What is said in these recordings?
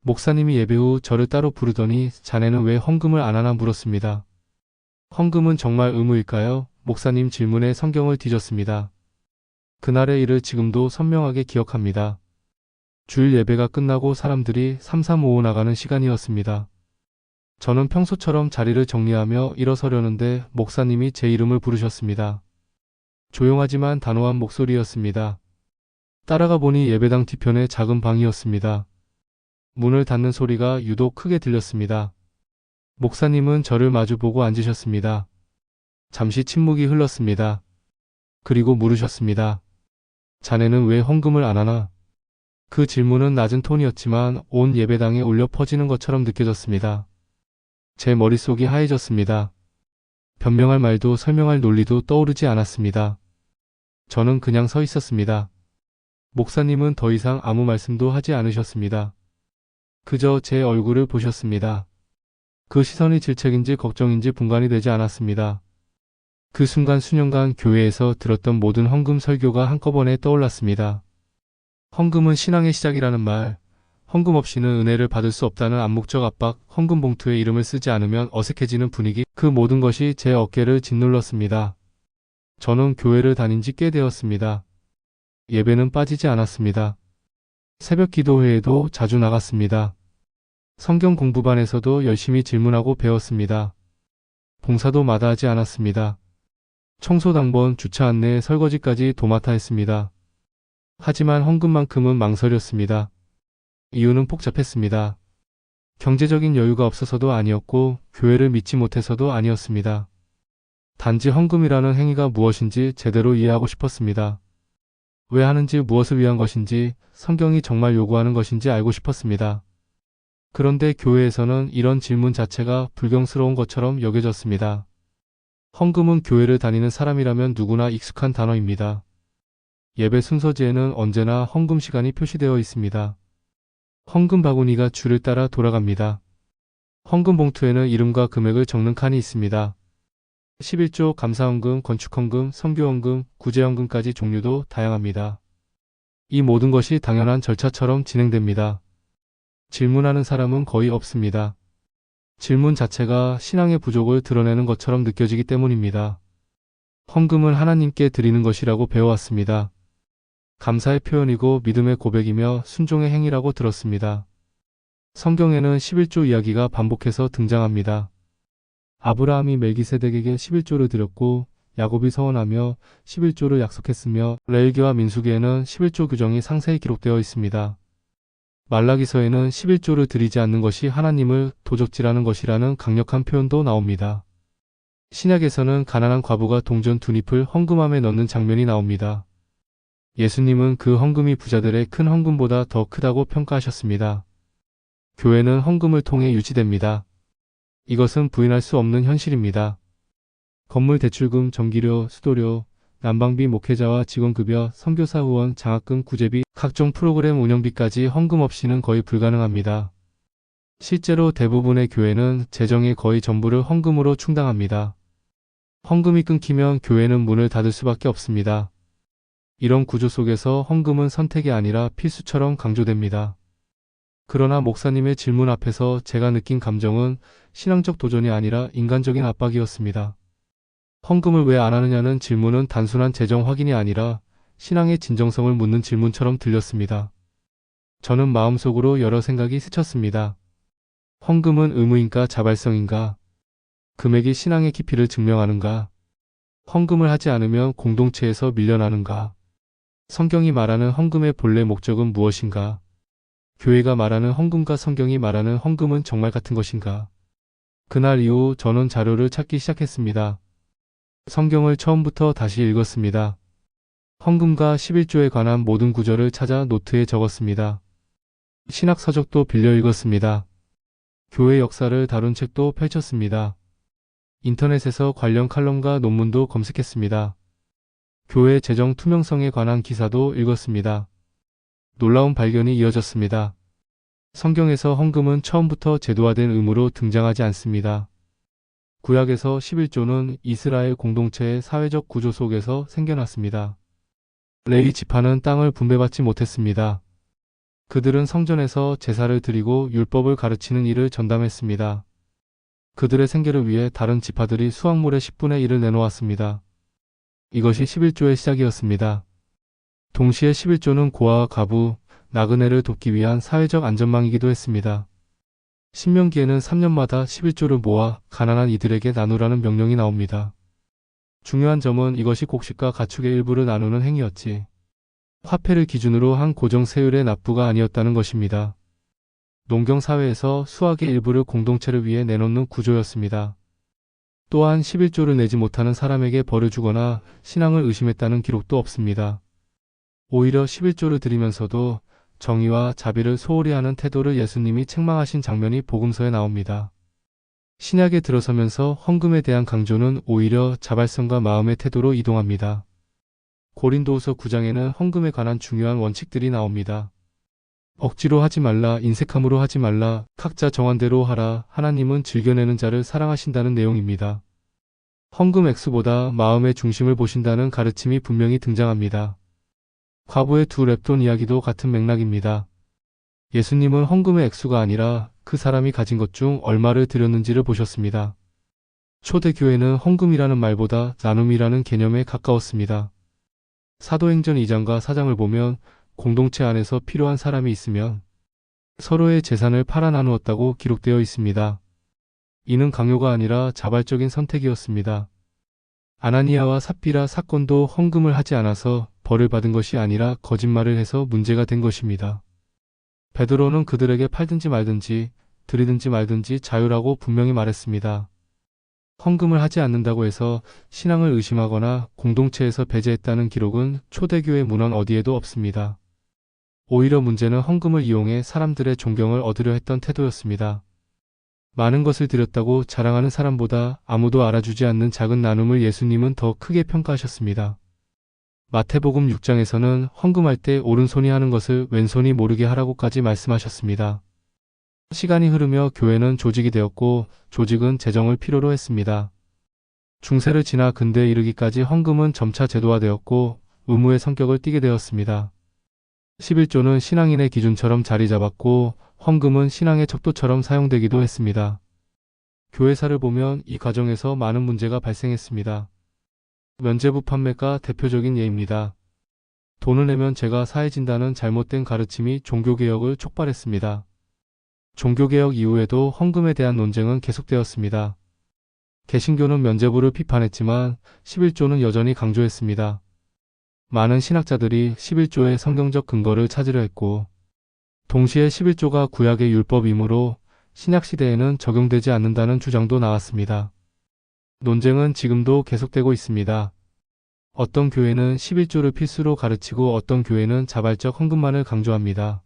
목사님이 예배 후 저를 따로 부르더니 자네는 왜 헌금을 안 하나 물었습니다. 헌금은 정말 의무일까요? 목사님 질문에 성경을 뒤졌습니다. 그날의 일을 지금도 선명하게 기억합니다. 주일 예배가 끝나고 사람들이 삼삼오오 나가는 시간이었습니다. 저는 평소처럼 자리를 정리하며 일어서려는데 목사님이 제 이름을 부르셨습니다. 조용하지만 단호한 목소리였습니다. 따라가 보니 예배당 뒤편의 작은 방이었습니다. 문을 닫는 소리가 유독 크게 들렸습니다. 목사님은 저를 마주보고 앉으셨습니다. 잠시 침묵이 흘렀습니다. 그리고 물으셨습니다. 자네는 왜 헌금을 안 하나? 그 질문은 낮은 톤이었지만 온 예배당에 울려 퍼지는 것처럼 느껴졌습니다. 제 머릿속이 하얘졌습니다. 변명할 말도 설명할 논리도 떠오르지 않았습니다. 저는 그냥 서 있었습니다. 목사님은 더 이상 아무 말씀도 하지 않으셨습니다. 그저 제 얼굴을 보셨습니다. 그 시선이 질책인지 걱정인지 분간이 되지 않았습니다. 그 순간 수년간 교회에서 들었던 모든 헌금 설교가 한꺼번에 떠올랐습니다. 헌금은 신앙의 시작이라는 말, 헌금 없이는 은혜를 받을 수 없다는 암묵적 압박, 헌금 봉투에 이름을 쓰지 않으면 어색해지는 분위기, 그 모든 것이 제 어깨를 짓눌렀습니다. 저는 교회를 다닌 지 꽤 되었습니다. 예배는 빠지지 않았습니다. 새벽 기도회에도 자주 나갔습니다. 성경 공부반에서도 열심히 질문하고 배웠습니다. 봉사도 마다하지 않았습니다. 청소 당번, 주차 안내, 설거지까지 도맡아 했습니다. 하지만 헌금만큼은 망설였습니다. 이유는 복잡했습니다. 경제적인 여유가 없어서도 아니었고 교회를 믿지 못해서도 아니었습니다. 단지 헌금이라는 행위가 무엇인지 제대로 이해하고 싶었습니다. 왜 하는지, 무엇을 위한 것인지, 성경이 정말 요구하는 것인지 알고 싶었습니다. 그런데 교회에서는 이런 질문 자체가 불경스러운 것처럼 여겨졌습니다. 헌금은 교회를 다니는 사람이라면 누구나 익숙한 단어입니다. 예배 순서지에는 언제나 헌금 시간이 표시되어 있습니다. 헌금 바구니가 줄을 따라 돌아갑니다. 헌금 봉투에는 이름과 금액을 적는 칸이 있습니다. 11조, 감사헌금, 건축헌금, 선교헌금, 구제헌금까지 종류도 다양합니다. 이 모든 것이 당연한 절차처럼 진행됩니다. 질문하는 사람은 거의 없습니다. 질문 자체가 신앙의 부족을 드러내는 것처럼 느껴지기 때문입니다. 헌금은 하나님께 드리는 것이라고 배워왔습니다. 감사의 표현이고 믿음의 고백이며 순종의 행위라고 들었습니다. 성경에는 11조 이야기가 반복해서 등장합니다. 아브라함이 멜기세덱에게 11조를 드렸고 야곱이 서원하며 11조를 약속했으며 레위기와 민수기에는 11조 규정이 상세히 기록되어 있습니다. 말라기서에는 11조를 드리지 않는 것이 하나님을 도적질하는 것이라는 강력한 표현도 나옵니다. 신약에서는 가난한 과부가 동전 두 잎을 헌금함에 넣는 장면이 나옵니다. 예수님은 그 헌금이 부자들의 큰 헌금보다 더 크다고 평가하셨습니다. 교회는 헌금을 통해 유지됩니다. 이것은 부인할 수 없는 현실입니다. 건물 대출금, 전기료, 수도료, 난방비, 목회자와 직원급여, 선교사 후원, 장학금, 구제비, 각종 프로그램 운영비까지 헌금 없이는 거의 불가능합니다. 실제로 대부분의 교회는 재정의 거의 전부를 헌금으로 충당합니다. 헌금이 끊기면 교회는 문을 닫을 수밖에 없습니다. 이런 구조 속에서 헌금은 선택이 아니라 필수처럼 강조됩니다. 그러나 목사님의 질문 앞에서 제가 느낀 감정은 신앙적 도전이 아니라 인간적인 압박이었습니다. 헌금을 왜 안 하느냐는 질문은 단순한 재정 확인이 아니라 신앙의 진정성을 묻는 질문처럼 들렸습니다. 저는 마음속으로 여러 생각이 스쳤습니다. 헌금은 의무인가 자발성인가? 금액이 신앙의 깊이를 증명하는가? 헌금을 하지 않으면 공동체에서 밀려나는가? 성경이 말하는 헌금의 본래 목적은 무엇인가? 교회가 말하는 헌금과 성경이 말하는 헌금은 정말 같은 것인가? 그날 이후 저는 자료를 찾기 시작했습니다. 성경을 처음부터 다시 읽었습니다. 헌금과 11조에 관한 모든 구절을 찾아 노트에 적었습니다. 신학 서적도 빌려 읽었습니다. 교회 역사를 다룬 책도 펼쳤습니다. 인터넷에서 관련 칼럼과 논문도 검색했습니다. 교회 재정 투명성에 관한 기사도 읽었습니다. 놀라운 발견이 이어졌습니다. 성경에서 헌금은 처음부터 제도화된 의무로 등장하지 않습니다. 구약에서 11조는 이스라엘 공동체의 사회적 구조 속에서 생겨났습니다. 레위 지파는 땅을 분배받지 못했습니다. 그들은 성전에서 제사를 드리고 율법을 가르치는 일을 전담했습니다. 그들의 생계를 위해 다른 지파들이 수확물의 10분의 1을 내놓았습니다. 이것이 11조의 시작이었습니다. 동시에 11조는 고아와 가부, 나그네를 돕기 위한 사회적 안전망이기도 했습니다. 신명기에는 3년마다 11조를 모아 가난한 이들에게 나누라는 명령이 나옵니다. 중요한 점은 이것이 곡식과 가축의 일부를 나누는 행위였지, 화폐를 기준으로 한 고정 세율의 납부가 아니었다는 것입니다. 농경 사회에서 수확의 일부를 공동체를 위해 내놓는 구조였습니다. 또한 11조를 내지 못하는 사람에게 벌을 주거나 신앙을 의심했다는 기록도 없습니다. 오히려 11조를 드리면서도 정의와 자비를 소홀히 하는 태도를 예수님이 책망하신 장면이 복음서에 나옵니다. 신약에 들어서면서 헌금에 대한 강조는 오히려 자발성과 마음의 태도로 이동합니다. 고린도후서 9장에는 헌금에 관한 중요한 원칙들이 나옵니다. 억지로 하지 말라, 인색함으로 하지 말라, 각자 정한 대로 하라, 하나님은 즐겨내는 자를 사랑하신다는 내용입니다. 헌금 액수보다 마음의 중심을 보신다는 가르침이 분명히 등장합니다. 과부의 두 렙돈 이야기도 같은 맥락입니다. 예수님은 헌금의 액수가 아니라 그 사람이 가진 것 중 얼마를 드렸는지를 보셨습니다. 초대교회는 헌금이라는 말보다 나눔이라는 개념에 가까웠습니다. 사도행전 2장과 4장을 보면 공동체 안에서 필요한 사람이 있으면 서로의 재산을 팔아 나누었다고 기록되어 있습니다. 이는 강요가 아니라 자발적인 선택이었습니다. 아나니아와 삽비라 사건도 헌금을 하지 않아서 벌을 받은 것이 아니라 거짓말을 해서 문제가 된 것입니다. 베드로는 그들에게 팔든지 말든지 드리든지 말든지 자유라고 분명히 말했습니다. 헌금을 하지 않는다고 해서 신앙을 의심하거나 공동체에서 배제했다는 기록은 초대교회 문헌 어디에도 없습니다. 오히려 문제는 헌금을 이용해 사람들의 존경을 얻으려 했던 태도였습니다. 많은 것을 드렸다고 자랑하는 사람보다 아무도 알아주지 않는 작은 나눔을 예수님은 더 크게 평가하셨습니다. 마태복음 6장에서는 헌금할 때 오른손이 하는 것을 왼손이 모르게 하라고까지 말씀하셨습니다. 시간이 흐르며 교회는 조직이 되었고 조직은 재정을 필요로 했습니다. 중세를 지나 근대에 이르기까지 헌금은 점차 제도화되었고 의무의 성격을 띠게 되었습니다. 11조는 신앙인의 기준처럼 자리 잡았고 헌금은 신앙의 척도처럼 사용되기도 했습니다. 교회사를 보면 이 과정에서 많은 문제가 발생했습니다. 면죄부 판매가 대표적인 예입니다. 돈을 내면 죄가 사해진다는 잘못된 가르침이 종교개혁을 촉발했습니다. 종교개혁 이후에도 헌금에 대한 논쟁은 계속되었습니다. 개신교는 면죄부를 비판했지만 11조는 여전히 강조했습니다. 많은 신학자들이 11조의 성경적 근거를 찾으려 했고 동시에 11조가 구약의 율법이므로 신약시대에는 적용되지 않는다는 주장도 나왔습니다. 논쟁은 지금도 계속되고 있습니다. 어떤 교회는 11조를 필수로 가르치고 어떤 교회는 자발적 헌금만을 강조합니다.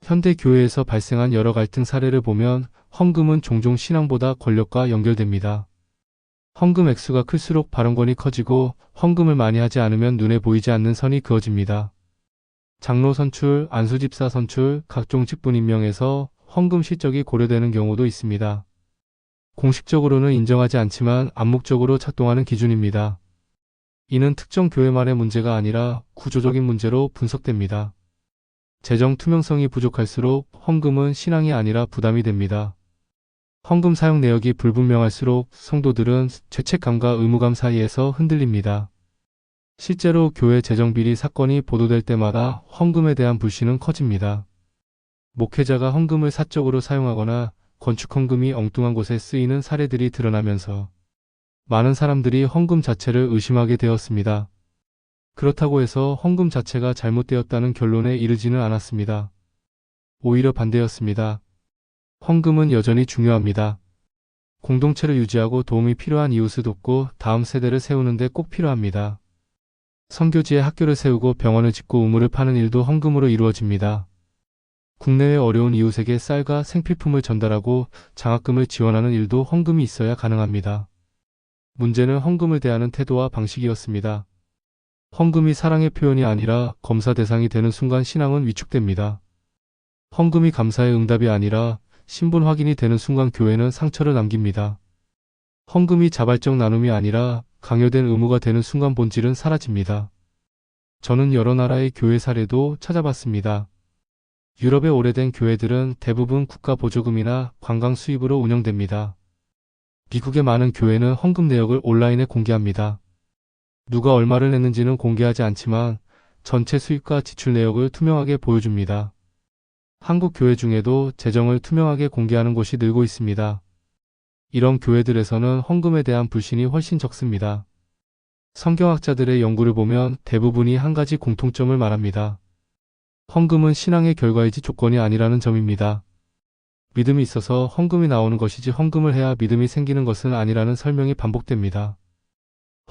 현대 교회에서 발생한 여러 갈등 사례를 보면 헌금은 종종 신앙보다 권력과 연결됩니다. 헌금 액수가 클수록 발언권이 커지고 헌금을 많이 하지 않으면 눈에 보이지 않는 선이 그어집니다. 장로 선출, 안수집사 선출, 각종 직분 임명에서 헌금 실적이 고려되는 경우도 있습니다. 공식적으로는 인정하지 않지만 암묵적으로 작동하는 기준입니다. 이는 특정 교회만의 문제가 아니라 구조적인 문제로 분석됩니다. 재정 투명성이 부족할수록 헌금은 신앙이 아니라 부담이 됩니다. 헌금 사용 내역이 불분명할수록 성도들은 죄책감과 의무감 사이에서 흔들립니다. 실제로 교회 재정비리 사건이 보도될 때마다 헌금에 대한 불신은 커집니다. 목회자가 헌금을 사적으로 사용하거나 건축 헌금이 엉뚱한 곳에 쓰이는 사례들이 드러나면서 많은 사람들이 헌금 자체를 의심하게 되었습니다. 그렇다고 해서 헌금 자체가 잘못되었다는 결론에 이르지는 않았습니다. 오히려 반대였습니다. 헌금은 여전히 중요합니다. 공동체를 유지하고 도움이 필요한 이웃을 돕고 다음 세대를 세우는 데 꼭 필요합니다. 선교지에 학교를 세우고 병원을 짓고 우물을 파는 일도 헌금으로 이루어집니다. 국내외 어려운 이웃에게 쌀과 생필품을 전달하고 장학금을 지원하는 일도 헌금이 있어야 가능합니다. 문제는 헌금을 대하는 태도와 방식이었습니다. 헌금이 사랑의 표현이 아니라 검사 대상이 되는 순간 신앙은 위축됩니다. 헌금이 감사의 응답이 아니라 신분 확인이 되는 순간 교회는 상처를 남깁니다. 헌금이 자발적 나눔이 아니라 강요된 의무가 되는 순간 본질은 사라집니다. 저는 여러 나라의 교회 사례도 찾아봤습니다. 유럽의 오래된 교회들은 대부분 국가 보조금이나 관광 수입으로 운영됩니다. 미국의 많은 교회는 헌금 내역을 온라인에 공개합니다. 누가 얼마를 냈는지는 공개하지 않지만 전체 수입과 지출 내역을 투명하게 보여줍니다. 한국 교회 중에도 재정을 투명하게 공개하는 곳이 늘고 있습니다. 이런 교회들에서는 헌금에 대한 불신이 훨씬 적습니다. 성경학자들의 연구를 보면 대부분이 한 가지 공통점을 말합니다. 헌금은 신앙의 결과이지 조건이 아니라는 점입니다. 믿음이 있어서 헌금이 나오는 것이지 헌금을 해야 믿음이 생기는 것은 아니라는 설명이 반복됩니다.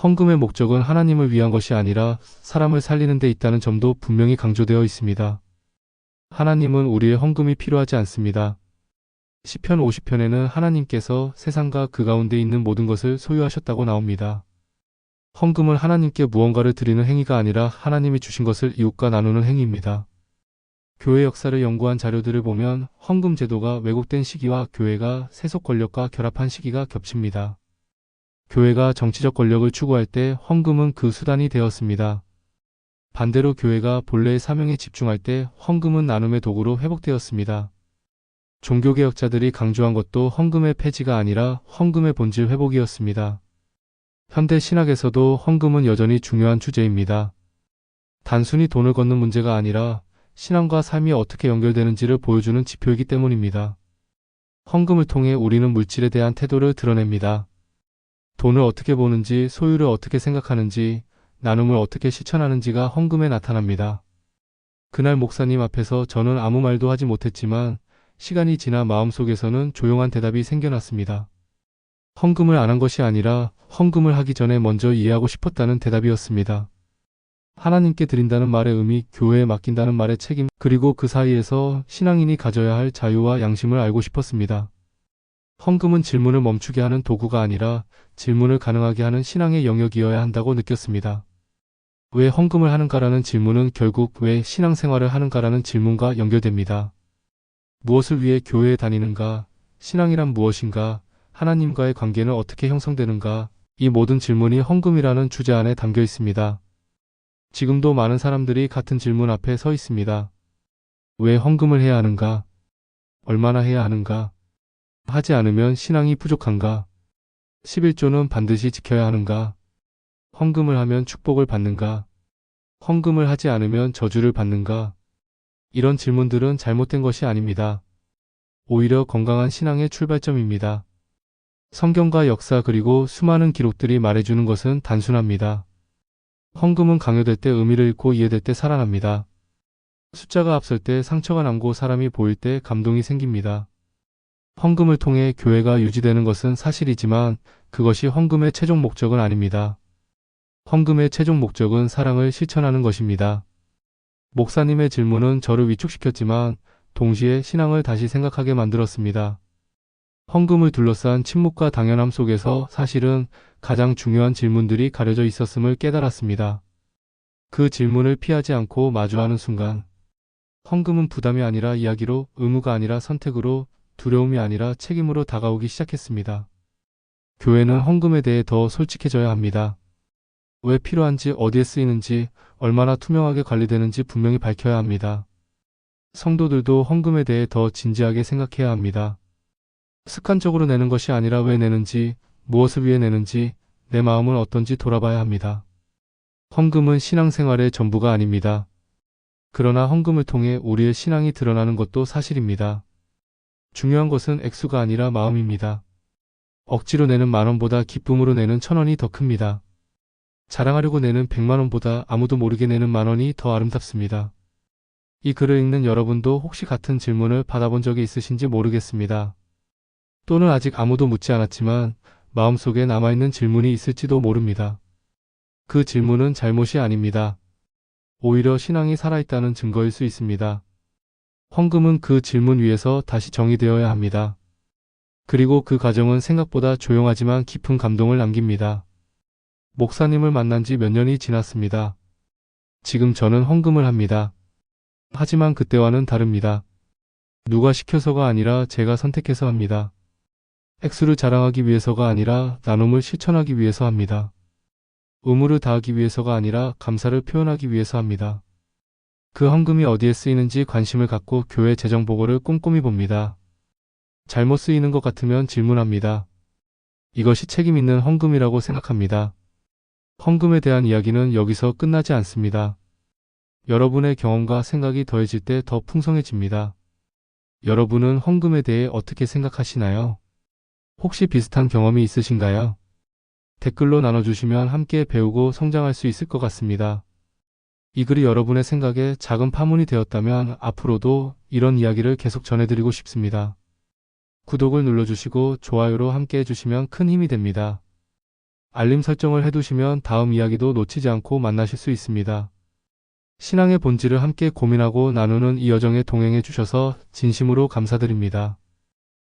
헌금의 목적은 하나님을 위한 것이 아니라 사람을 살리는 데 있다는 점도 분명히 강조되어 있습니다. 하나님은 우리의 헌금이 필요하지 않습니다. 시편 50편에는 하나님께서 세상과 그 가운데 있는 모든 것을 소유하셨다고 나옵니다. 헌금은 하나님께 무언가를 드리는 행위가 아니라 하나님이 주신 것을 이웃과 나누는 행위입니다. 교회 역사를 연구한 자료들을 보면 헌금 제도가 왜곡된 시기와 교회가 세속 권력과 결합한 시기가 겹칩니다. 교회가 정치적 권력을 추구할 때 헌금은 그 수단이 되었습니다. 반대로 교회가 본래의 사명에 집중할 때 헌금은 나눔의 도구로 회복되었습니다. 종교개혁자들이 강조한 것도 헌금의 폐지가 아니라 헌금의 본질 회복이었습니다. 현대 신학에서도 헌금은 여전히 중요한 주제입니다. 단순히 돈을 걷는 문제가 아니라 신앙과 삶이 어떻게 연결되는지를 보여주는 지표이기 때문입니다. 헌금을 통해 우리는 물질에 대한 태도를 드러냅니다. 돈을 어떻게 보는지, 소유를 어떻게 생각하는지, 나눔을 어떻게 실천하는지가 헌금에 나타납니다. 그날 목사님 앞에서 저는 아무 말도 하지 못했지만 시간이 지나 마음속에서는 조용한 대답이 생겨났습니다. 헌금을 안 한 것이 아니라 헌금을 하기 전에 먼저 이해하고 싶었다는 대답이었습니다. 하나님께 드린다는 말의 의미, 교회에 맡긴다는 말의 책임, 그리고 그 사이에서 신앙인이 가져야 할 자유와 양심을 알고 싶었습니다. 헌금은 질문을 멈추게 하는 도구가 아니라 질문을 가능하게 하는 신앙의 영역이어야 한다고 느꼈습니다. 왜 헌금을 하는가라는 질문은 결국 왜 신앙생활을 하는가라는 질문과 연결됩니다. 무엇을 위해 교회에 다니는가? 신앙이란 무엇인가? 하나님과의 관계는 어떻게 형성되는가? 이 모든 질문이 헌금이라는 주제 안에 담겨 있습니다. 지금도 많은 사람들이 같은 질문 앞에 서 있습니다. 왜 헌금을 해야 하는가? 얼마나 해야 하는가? 하지 않으면 신앙이 부족한가? 11조는 반드시 지켜야 하는가? 헌금을 하면 축복을 받는가? 헌금을 하지 않으면 저주를 받는가? 이런 질문들은 잘못된 것이 아닙니다. 오히려 건강한 신앙의 출발점입니다. 성경과 역사 그리고 수많은 기록들이 말해주는 것은 단순합니다. 헌금은 강요될 때 의미를 잃고 이해될 때 살아납니다. 숫자가 앞설 때 상처가 남고 사람이 보일 때 감동이 생깁니다. 헌금을 통해 교회가 유지되는 것은 사실이지만 그것이 헌금의 최종 목적은 아닙니다. 헌금의 최종 목적은 사랑을 실천하는 것입니다. 목사님의 질문은 저를 위축시켰지만 동시에 신앙을 다시 생각하게 만들었습니다. 헌금을 둘러싼 침묵과 당연함 속에서 사실은 가장 중요한 질문들이 가려져 있었음을 깨달았습니다. 그 질문을 피하지 않고 마주하는 순간 헌금은 부담이 아니라 이야기로, 의무가 아니라 선택으로, 두려움이 아니라 책임으로 다가오기 시작했습니다. 교회는 헌금에 대해 더 솔직해져야 합니다. 왜 필요한지, 어디에 쓰이는지, 얼마나 투명하게 관리되는지 분명히 밝혀야 합니다. 성도들도 헌금에 대해 더 진지하게 생각해야 합니다. 습관적으로 내는 것이 아니라 왜 내는지, 무엇을 위해 내는지, 내 마음은 어떤지 돌아봐야 합니다. 헌금은 신앙생활의 전부가 아닙니다. 그러나 헌금을 통해 우리의 신앙이 드러나는 것도 사실입니다. 중요한 것은 액수가 아니라 마음입니다. 억지로 내는 10,000원보다 기쁨으로 내는 1,000원이 더 큽니다. 자랑하려고 내는 100만원보다 아무도 모르게 내는 10,000원이 더 아름답습니다. 이 글을 읽는 여러분도 혹시 같은 질문을 받아본 적이 있으신지 모르겠습니다. 또는 아직 아무도 묻지 않았지만 마음속에 남아있는 질문이 있을지도 모릅니다. 그 질문은 잘못이 아닙니다. 오히려 신앙이 살아있다는 증거일 수 있습니다. 헌금은 그 질문 위에서 다시 정의되어야 합니다. 그리고 그 과정은 생각보다 조용하지만 깊은 감동을 남깁니다. 목사님을 만난 지 몇 년이 지났습니다. 지금 저는 헌금을 합니다. 하지만 그때와는 다릅니다. 누가 시켜서가 아니라 제가 선택해서 합니다. 액수를 자랑하기 위해서가 아니라 나눔을 실천하기 위해서 합니다. 의무를 다하기 위해서가 아니라 감사를 표현하기 위해서 합니다. 그 헌금이 어디에 쓰이는지 관심을 갖고 교회 재정 보고를 꼼꼼히 봅니다. 잘못 쓰이는 것 같으면 질문합니다. 이것이 책임 있는 헌금이라고 생각합니다. 헌금에 대한 이야기는 여기서 끝나지 않습니다. 여러분의 경험과 생각이 더해질 때 더 풍성해집니다. 여러분은 헌금에 대해 어떻게 생각하시나요? 혹시 비슷한 경험이 있으신가요? 댓글로 나눠주시면 함께 배우고 성장할 수 있을 것 같습니다. 이 글이 여러분의 생각에 작은 파문이 되었다면 앞으로도 이런 이야기를 계속 전해드리고 싶습니다. 구독을 눌러주시고 좋아요로 함께 해주시면 큰 힘이 됩니다. 알림 설정을 해두시면 다음 이야기도 놓치지 않고 만나실 수 있습니다. 신앙의 본질을 함께 고민하고 나누는 이 여정에 동행해 주셔서 진심으로 감사드립니다.